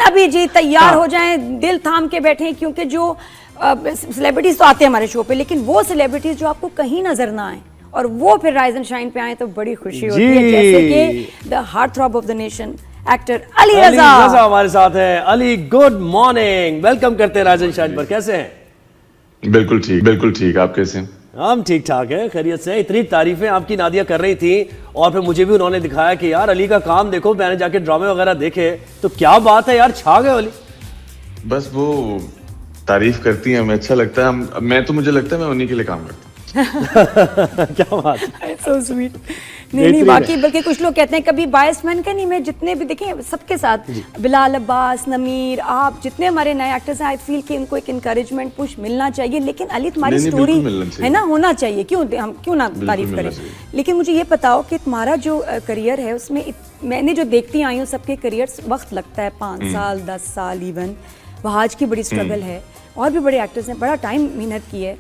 अभी जी तैयार हो जाएं, दिल थाम के बैठे, क्योंकि जो सेलिब्रिटीज तो आते हैं हमारे शो पे, लेकिन वो सेलिब्रिटीज जो आपको कहीं नजर ना आए और वो फिर राइज एंड शाइन पे आए तो बड़ी खुशी होती है। जैसे कि the heartthrob of the nation actor Ali Raza हमारे साथ है। अली, गुड मॉर्निंग, वेलकम करते हैं राइज एंड शाइन पर। कैसे हैं? बिल्कुल ठीक। आप कैसे हैं? हम ठीक ठाक है, खैरियत से। इतनी तारीफें आपकी नादिया कर रही थी और फिर मुझे भी उन्होंने दिखाया कि यार अली का काम देखो, मैंने जाके ड्रामे वगैरह देखे तो क्या बात है यार, छा गए अली। बस वो तारीफ करती हैं, हमें अच्छा लगता है। मुझे लगता है मैं उन्हीं के लिए काम करता हूँ। क्या बात है, सो स्वीट। नहीं बाकी बल्कि कुछ लोग कहते हैं कभी बायस मैन का नहीं, मैं जितने भी देखें सबके साथ, बिलाल अब्बास, नमीर, आप जितने हमारे नए एक्टर्स हैं, आई फील कि इनको एक इनकरेजमेंट पुश मिलना चाहिए। लेकिन अली तुम्हारी स्टोरी है ना, होना चाहिए, हम क्यों ना तारीफ करें। लेकिन मुझे ये बताओ कि तुम्हारा जो करियर है उसमें मैंने जो देखती आई हूँ सबके करियर वक्त लगता है 5 साल 10 साल इवन। वहाज की बड़ी स्ट्रगल है और भी बड़े एक्टर्स ने बड़ा टाइम मेहनत की है।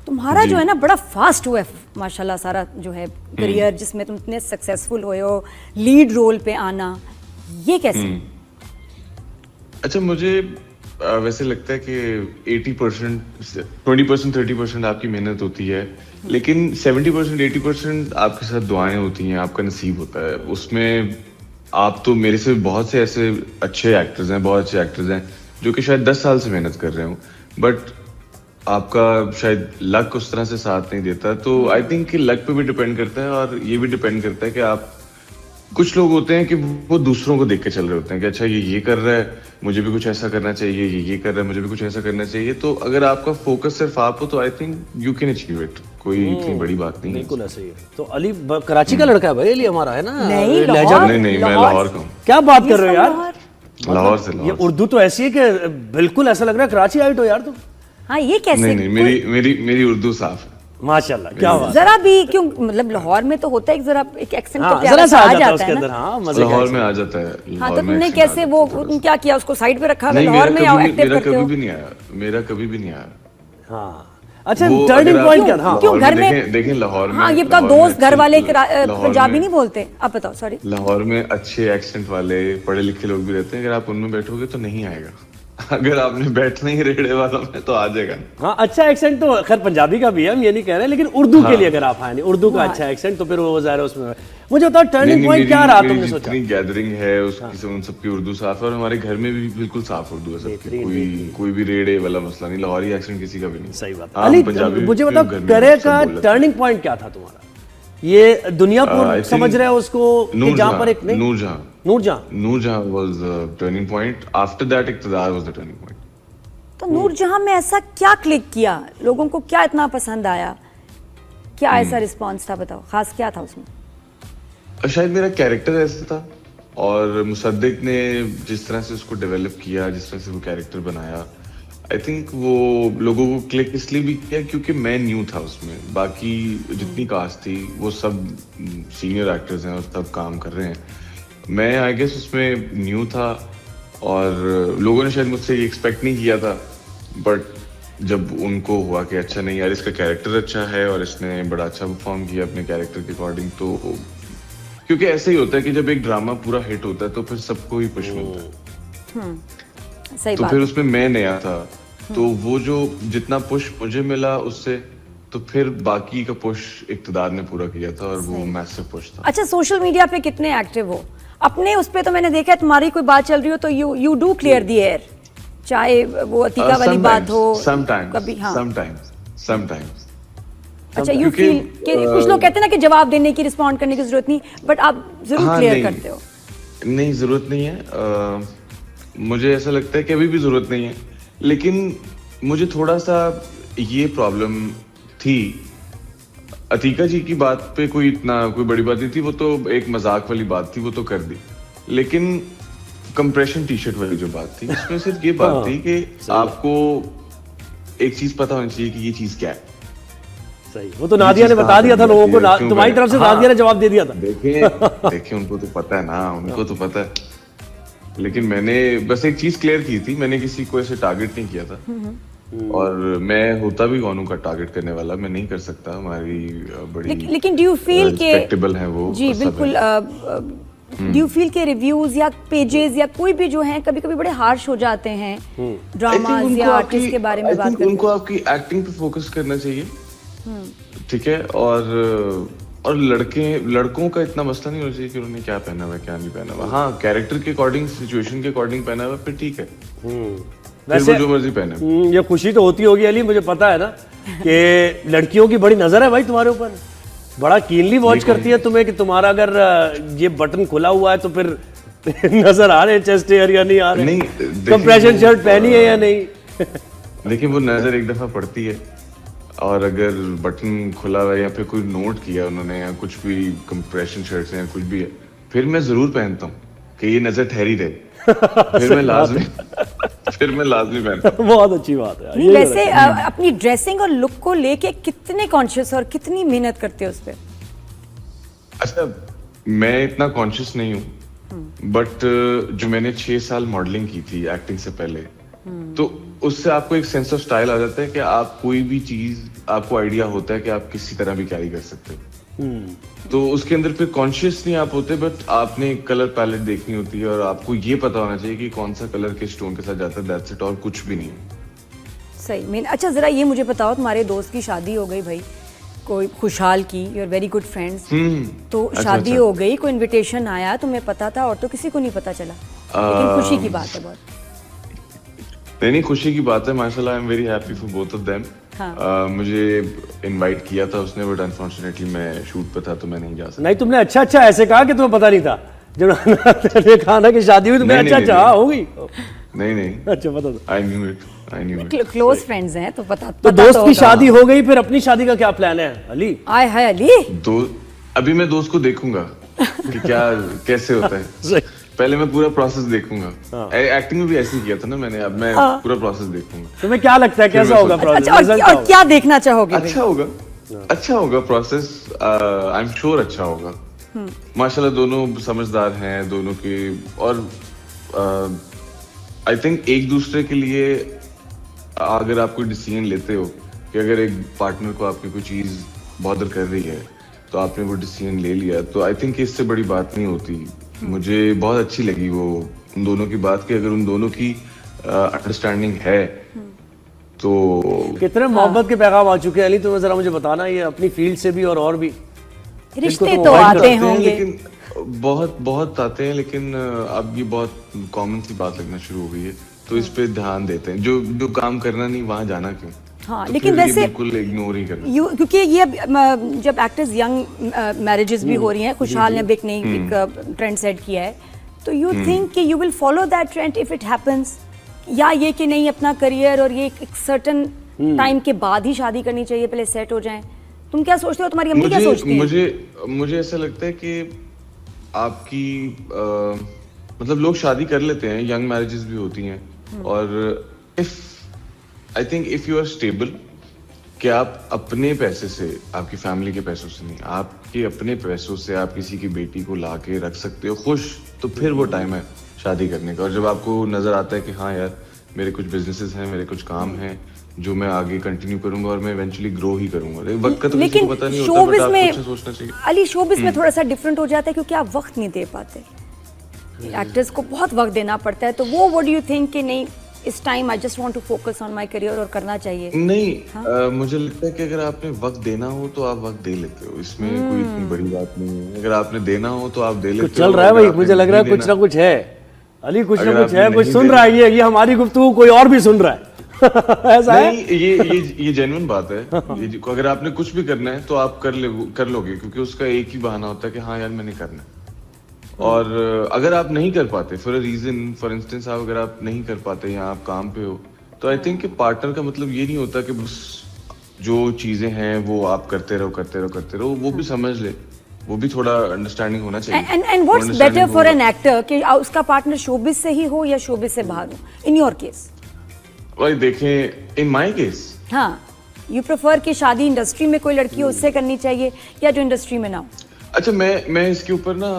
तुम्हारा जो है ना बड़ा फास्ट हुआ है माशाल्लाह सारा जो है करियर, जिसमें तुम इतने सक्सेसफुल हुए हो, लीड रोल पे आना, ये कैसे? अच्छा, मुझे वैसे लगता है कि 80%, 20%, 30% आपकी मेहनत होती है, लेकिन 70%, 80% आपके साथ दुआएं होती हैं, आपका नसीब होता है। उसमें आप तो मेरे से बहुत से ऐसे अच्छे एक्टर्स हैं जो कि शायद 10 साल से मेहनत कर रहे हो, बट आपका शायद लक उस तरह से साथ नहीं देता। तो आई थिंक कि लक पे भी डिपेंड करता है और ये भी डिपेंड करता है कि आप, कुछ लोग होते हैं कि वो दूसरों को देख के चल रहे होते हैं कि अच्छा ये कर रहा है, मुझे भी कुछ ऐसा करना चाहिए, ये कर रहा है, मुझे भी कुछ ऐसा करना चाहिए। तो अगर आपका फोकस सिर्फ आप हो तो I think you can achieve it. कोई इतनी बड़ी बात नहीं है। बिल्कुल ऐसे ही है। तो अली कराची का लड़का है भाई, अली हमारा है ना? नहीं, मैं लाहौर का हूँ। क्या बात कर रहे हो यार, लाहौर से। ये उर्दू तो ऐसी है कि बिल्कुल ऐसा लग रहा है कराची आइट हो यार तुम। हाँ, ये कैसे? नहीं, मेरी उर्दू साफ है माशाल्लाह, क्या बात। जरा भी क्यों, मतलब लाहौर में तो होता है जरा एक एक्सेंट तो जरा सा आ जाता है उसके अंदर। हाँ, मजे लाहौर में आ जाता है। हाँ, तो तुमने कैसे वो क्या किया, उसको साइड पे रखा? लाहौर में एक्टिव करते हो? मेरा कभी भी नहीं आया। हाँ, अच्छा, टर्निंग पॉइंट क्या था? क्यों घर में देखें लाहौर में, हाँ ये बताओ, दोस्त घर वाले पंजाबी नहीं बोलते? आप बताओ। सॉरी, लाहौर में अच्छे एक्सेंट वाले पढ़े लिखे लोग भी रहते हैं, अगर आप उनमें बैठोगे तो नहीं आएगा। अगर आपने बैठना ही रेड़े वालों में तो आ जाएगा। हाँ, अच्छा एक्सेंट तो खैर पंजाबी का भी है, हम ये नहीं कह रहे, लेकिन उर्दू के लिए अगर आप आए नहीं, उर्दू का अच्छा एक्सेंट तो फिर वो ज़ाहिर है उसमें। मुझे बताओ टर्निंग पॉइंट क्या रहा, तुमने सोचा? जितनी गैदरिंग है उसकी, उन सबकी उर्दू साफ है और हमारे घर में भी बिल्कुल साफ उर्दू है सबकी। कोई भी रेड़े वाला मसला नहीं, लाहौरी एक्सेंट किसी का भी नहीं। सही बात। अली, मुझे बताओ करियर का टर्निंग पॉइंट क्या था तुम्हारा? ये दुनियापुर समझ रहे हो उसको, जहाँ पर एक Noorjahan was the turning point. After that Iqtidar was the turning point. तो नूरजहां में ऐसा क्या क्लिक किया, लोगों को क्या इतना पसंद आया, क्या ऐसा रिस्पांस था, बताओ खास क्या था उसमें? शायद मेरा कैरेक्टर ऐसा था और मुसद्दिक ने जिस तरह से उसको डेवलप किया, जिस तरह से वो कैरेक्टर बनाया, आई थिंक वो लोगों को क्लिक इसलिए भी किया क्योंकि मैं न्यू था उसमें। बाकी जितनी कास्ट थी वो सब सीनियर एक्टर्स हैं और सब काम कर रहे हैं। मैं आई गेस उसमें न्यू था और लोगों ने शायद मुझसे ये एक्सपेक्ट नहीं किया था, बट जब उनको हुआ कि अच्छा नहीं यार इसका कैरेक्टर अच्छा है और इसने बड़ा अच्छा परफॉर्म किया अपने कैरेक्टर के अकॉर्डिंग, तो क्योंकि ऐसे ही होता है कि जब एक ड्रामा पूरा हिट होता है तो फिर सबको ही पुश मिलता है। सही तो बात। फिर उसमें मैं नया था, तो वो जो जितना पुश मुझे मिला उससे, तो फिर बाकी का पुश इक्तदार ने पूरा किया था और वो मैसिव पुश था। अच्छा, सोशल मीडिया पे कितने एक्टिव हो? अपने उस पे तो मैंने देखा है तुम्हारी कोई बात चल रही हो तो you do clear the air, चाहे वो अतीका वाली बात हो कभी। हाँ, समटाइम्स। अच्छा, यू फील कि कुछ लोग कहते हैं ना कि जवाब देने की, रिस्पॉन्ड करने की जरूरत नहीं, बट आप जरूर क्लियर करते हो? नहीं, जरूरत नहीं है। मुझे ऐसा लगता है कि अभी भी जरूरत नहीं है, लेकिन मुझे थोड़ा सा ये प्रॉब्लम थी। अतीका जी की बात पे कोई बड़ी बात नहीं थी, वो तो एक मजाक वाली बात थी, वो तो कर दी। लेकिन कंप्रेशन टी शर्ट वाली जो बात थी, उसमें सिर्फ ये बात थी कि आपको एक चीज पता होनी चाहिए कि ये चीज क्या है। सही, वो तो नादिया ने बता दिया था लोगों को, तुम्हारी तरफ से नादिया ने जवाब दे दिया था। देखिए उनको तो पता है ना, उनको तो पता है। लेकिन मैंने बस एक चीज क्लियर की थी, मैंने किसी को ऐसे टारगेट नहीं किया था और मैं होता भी कौन का टारगेट करने वाला, मैं नहीं कर सकता। हमारी बड़ी लेकिन डू यू फील के रिस्पेक्टेबल है वो? जी बिल्कुल, डू यू फील के रिव्यूज या पेजेस या कोई भी जो है कभी कभी बड़े हार्श हो जाते हैं ड्रामाज या आर्टिस्ट के बारे में बात करते हैं? उनको आपकी एक्टिंग पे फोकस करना चाहिए, ठीक है। और लड़कों का इतना मसला नहीं होना चाहिए कि उन्होंने क्या पहना हुआ है क्या नहीं पहना हुआ। हाँ, कैरेक्टर के अकॉर्डिंग, सिचुएशन के अकॉर्डिंग पहना हुआ फिर ठीक है, फिर वो जो मर्जी पहने। ये खुशी तो होती होगी अली, मुझे पता है ना कि लड़कियों की बड़ी नजर है भाई तुम्हारे ऊपर, बड़ा कीनली वॉच करती है तुम्हें कि तुम्हारा अगर ये बटन खुला हुआ है तो फिर नजर आ रहे हैं चेस्ट एयर या नहीं आ रहे, नहीं कंप्रेशन शर्ट पहनी है या नहीं। देखिए वो नजर एक दफा पड़ती है, और अगर बटन खुला हुआ है या फिर कोई नोट किया उन्होंने या कुछ भी कंप्रेशन शर्ट्स या कुछ भी है, फिर मैं जरूर पहनता हूँ कि ये नजर ठहरी रहे, फिर मैं लाजमी पहनता हूँ। बहुत अच्छी बात है। नहीं, वैसे अपनी ड्रेसिंग और लुक को लेके कितने कॉन्शियस और कितनी मेहनत करते हो उस पे? अच्छा, मैं इतना कॉन्शियस नहीं हूँ, बट जो मैंने 6 साल मॉडलिंग की थी एक्टिंग से पहले, तो उससे आपको एक सेंस ऑफ स्टाइल आ जाता है कि आप कोई भी चीज, आपको आइडिया होता है कि आप किसी तरह भी कैरी कर सकते हो। तो उसके अंदर फिर कॉन्शियस नहीं आप होते, बट आपने कलर पैलेट देखनी होती है और आपको ये पता होना चाहिए कि कौन सा कलर किस टोन के साथ जाता है, दैट्स इट, और कुछ भी नहीं। सही में। अच्छा जरा ये मुझे बताओ, तुम्हारे दोस्त की शादी हो गई भाई, कोई खुशहाल की, you are very good friends, तो शादी हो गई, कोई इनविटेशन आया, तुम्हें पता था और तो किसी को नहीं पता चला, लेकिन खुशी की बात है बहुत। नहीं, खुशी की बात है, माशाल्लाह, I am very happy for both of them. मुझे इनवाइट किया था उसने, बट अनफॉर्चुनेटली मैं शूट पे था तो मैं नहीं जा सका। नहीं, तुमने अच्छा ऐसे कहा कि तुम्हें पता नहीं था, जब ने कहा ना कि शादी हुई, तुम्हें अच्छा होगी। नहीं, अच्छा पता था। I knew it. Close friends हैं तो पता। तो दोस्त की शादी हो गई, फिर अपनी शादी का क्या प्लान है अली? आय हाय अली, अभी मैं दोस्त को देखूंगा कि क्या कैसे होता है, पहले मैं पूरा प्रोसेस देखूंगा। एक्टिंग में भी ऐसे ही किया था ना मैंने, अब मैं पूरा प्रोसेस देखूंगा। तुम्हें क्या लगता है कैसा होगा प्रोसेस? अच्छा, और क्या देखना चाहोगे? अच्छा होगा प्रोसेस, आई एम श्योर अच्छा होगा। माशाल्लाह दोनों समझदार हैं दोनों के, और आई थिंक एक दूसरे के लिए अगर आप कोई डिसीजन लेते हो कि अगर एक पार्टनर को आपकी कोई चीज बॉदर कर रही है तो आपने वो डिसीजन ले लिया, तो आई थिंक इससे बड़ी बात नहीं होती। मुझे बहुत अच्छी लगी वो उन दोनों की बात कि अगर उन दोनों की अंडरस्टैंडिंग है तो। कितने मोहब्बत के पैगाम आ चुके हैं अली, तुम्हें जरा मुझे बताना, ये अपनी फील्ड से भी और भी रिश्ते तो आते होंगे, लेकिन बहुत आते हैं, लेकिन अब ये बहुत कॉमन सी बात लगना शुरू हो गई है, तो इस पे ध्यान देते हैं। जो काम करना नहीं वहां जाना क्यों? हाँ, तो लेकिन वैसे बिल्कुल इग्नोर ही करना, क्योंकि ये जब एक्टर्स यंग मैरिजेस भी हो रही हैं, खुशहाल ने एक नई ट्रेंड सेट किया है, तो यू थिंक कि you will follow that trend if it happens, या ये कि नहीं अपना करियर और ये एक सर्टेन टाइम के बाद ही शादी करनी चाहिए, पहले सेट हो जाएं? तुम क्या सोचते हो, तुम्हारी अम्मी क्या सोचती है? मुझे ऐसा लगता है कि आपकी मतलब लोग शादी कर लेते हैं, यंग मैरिजेस भी होती हैं, और I think if you are stable, कि आप अपने पैसे से, आपकी फैमिली के पैसों से नहीं, आपके अपने पैसों से आप किसी की बेटी को ला के रख सकते हो खुश, तो फिर वो टाइम है शादी करने का। और जब आपको नजर आता है कि हाँ यार मेरे कुछ बिजनेसेस हैं, मेरे कुछ काम हैं जो मैं आगे कंटिन्यू करूंगा और मैं इवेंचुअली ग्रो ही करूंगा, वक्त का तो किसी को पता नहीं होता, बट आपको अच्छा सोचना चाहिए। अली शोबिस में थोड़ा सा डिफरेंट हो जाता है क्योंकि आप वक्त नहीं दे पाते, एक्टर्स को बहुत वक्त देना पड़ता है, तो वो व्हाट डू यू थिंक कि नहीं इस time I just want to focus on my career और करना चाहिए? नहीं, मुझे लगता है कि अगर आपने वक्त देना हो तो आप वक्त दे लेते हो, इसमें कोई इतनी बड़ी बात नहीं है। अगर आपने देना हो तो आप दे लेते हो। चल रहा है भाई, मुझे लग रहा है कुछ ना कुछ है अली, कुछ ना कुछ है, कुछ सुन रहा है, ये हमारी गुफ्तगू कोई और भी सुन रहा है। ऐसा है? ये जेन्युइन बात है। अगर आपने कुछ भी करना है तो आप कर लोगे, क्योंकि उसका एक ही बहाना होता है कि हाँ यार मैंने करना है। और अगर आप नहीं कर पाते for a reason, for instance अगर आप नहीं कर पाते या आप काम पे हो, तो आई थिंक कि पार्टनर का मतलब ये नहीं होता कि बस जो चीजें हैं वो आप करते रहो, वो भी समझ ले, वो भी थोड़ा अंडरस्टैंडिंग होना चाहिए। And what's better for an actor कि उसका पार्टनर शोबिस से ही हो या शोबिस से बाहर हो? इन योर केस भाई देखें, इन माय केस हाँ, यू प्रेफर कि शादी इंडस्ट्री में कोई लड़की हो उससे करनी चाहिए या जो इंडस्ट्री में ना हो? अच्छा, मैं इसके ऊपर ना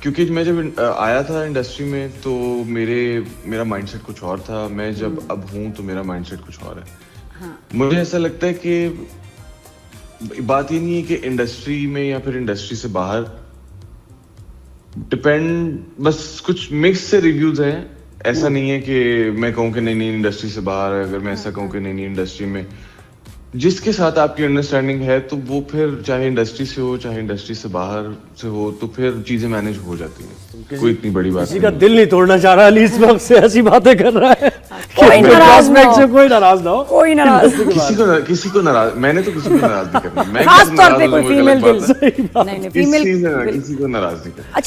क्योंकि मैं जब आया था इंडस्ट्री में तो मेरा माइंडसेट कुछ और था, मैं जब अब हूँ तो मेरा माइंडसेट कुछ और है। हाँ। मुझे ऐसा लगता है कि बात ये नहीं है कि इंडस्ट्री में या फिर इंडस्ट्री से बाहर, डिपेंड, बस कुछ मिक्स से रिव्यूज हैं। ऐसा नहीं है कि मैं कहूँ कि नहीं इंडस्ट्री से बाहर है। अगर मैं ऐसा कहूँ कि नहीं इंडस्ट्री में, जिसके साथ आपकी अंडरस्टैंडिंग है तो वो फिर चाहे इंडस्ट्री से हो चाहे इंडस्ट्री से बाहर से हो, तो फिर चीजें मैनेज हो जाती हैं। कोई इतनी बड़ी बात किसी का नहीं। दिल नहीं तोड़ना चाह रहा अली इस वक्त से, ऐसी बातें कर रहा है कोई कि नाराज ना prospect हो। से कोई नाराज ना हो। कोई नाराज किसी को नाराज, मैंने तो किसी को नाराज नहीं करना। मैं खास कैसे तौर नाराज पे हूँ, कोई मुझे फीमेल अलग बात है। दिल नहीं नहीं फीमेल किसी को नाराज नहीं करना। अच्छा